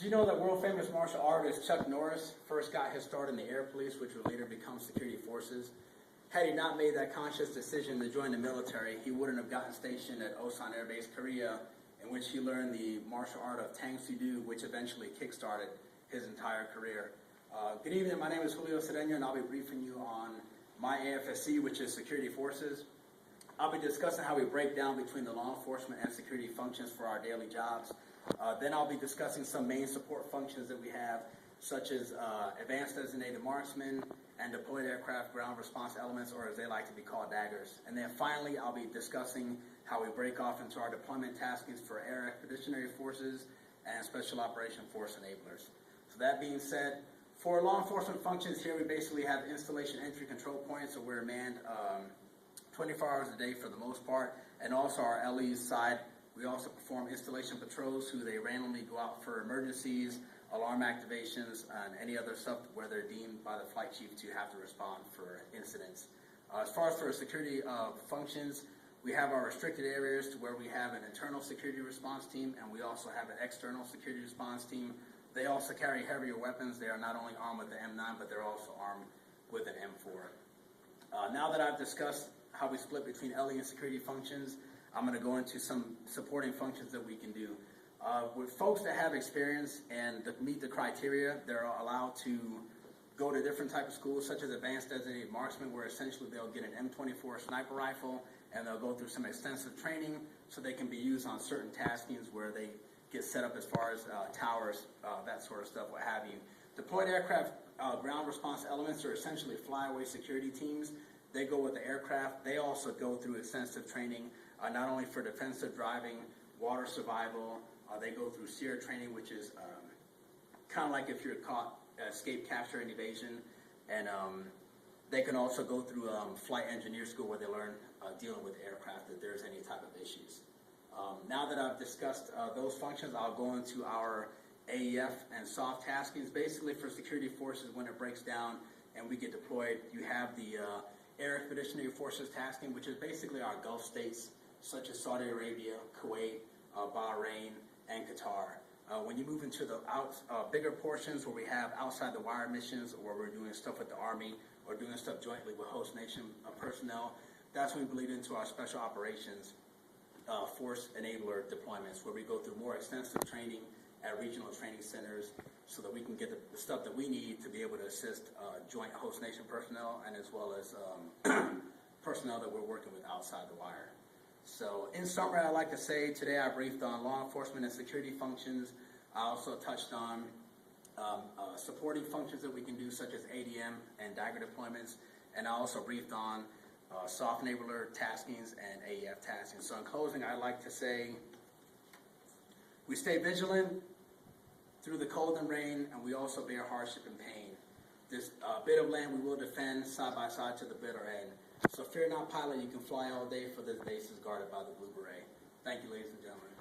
Do you know that world-famous martial artist Chuck Norris first got his start in the Air Police, which would later become security forces? Had he not made that conscious decision to join the military, he wouldn't have gotten stationed at Osan Air Base, Korea, in which he learned the martial art of Tang Soo Do, which eventually kick-started his entire career. Good evening, my name is Julio Cedeno, and I'll be briefing you on my AFSC, which is Security Forces. I'll be discussing how we break down between the law enforcement and security functions for our daily jobs. Then I'll be discussing some main support functions that we have, such as Advanced Designated Marksmen and Deployed Aircraft Ground Response Elements, or as they like to be called, DAGGers. And then finally, I'll be discussing how we break off into our deployment taskings for Air Expeditionary Forces and Special Operation Force Enablers. So that being said, for law enforcement functions here, we basically have installation entry control points, so we're manned 24 hours a day for the most part, and also our LE's side. We also perform installation patrols, who they randomly go out for emergencies, alarm activations, and any other stuff where they're deemed by the flight chief to have to respond for incidents. As far as for security functions, we have our restricted areas to where we have an internal security response team, and we also have an external security response team. They also carry heavier weapons. They are not only armed with the M9, but they're also armed with an M4. Now that I've discussed how we split between LE and security functions, I'm going to go into some supporting functions that we can do. With folks that have experience and that meet the criteria, they're allowed to go to different types of schools, such as Advanced Designated Marksmen, where essentially they'll get an M24 sniper rifle, and they'll go through some extensive training so they can be used on certain taskings where they get set up as far as towers, that sort of stuff, what have you. Deployed Aircraft Ground Response Elements are essentially flyaway security teams. They go with the aircraft. They also go through extensive training, not only for defensive driving, water survival. They go through SEER training, which is kind of like if you're caught, escape, capture, and evasion. And they can also go through flight engineer school, where they learn dealing with aircraft if there's any type of issues. Now that I've discussed those functions, I'll go into our AEF and soft taskings. Basically, for security forces, when it breaks down and we get deployed, you have the Air Expeditionary Forces tasking, which is basically our Gulf states, such as Saudi Arabia, Kuwait, Bahrain, and Qatar. When you move into the bigger portions where we have outside the wire missions, or where we're doing stuff with the Army, or doing stuff jointly with host nation personnel, that's when we bleed into our special operations force enabler deployments, where we go through more extensive training at regional training centers so that we can get the stuff that we need to be able to assist joint host nation personnel, and as well as personnel that we're working with outside the wire. So in summary, I'd like to say today I briefed on law enforcement and security functions. I also touched on supporting functions that we can do, such as ADM and DAGGer deployments, and I also briefed on soft enabler taskings and AEF taskings. So in closing, I'd like to say we stay vigilant through the cold and rain, and we also bear hardship and pain. This bit of land we will defend side by side to the bitter end. So fear not, pilot, you can fly all day, for this base is guarded by the Blue Beret. Thank you, ladies and gentlemen.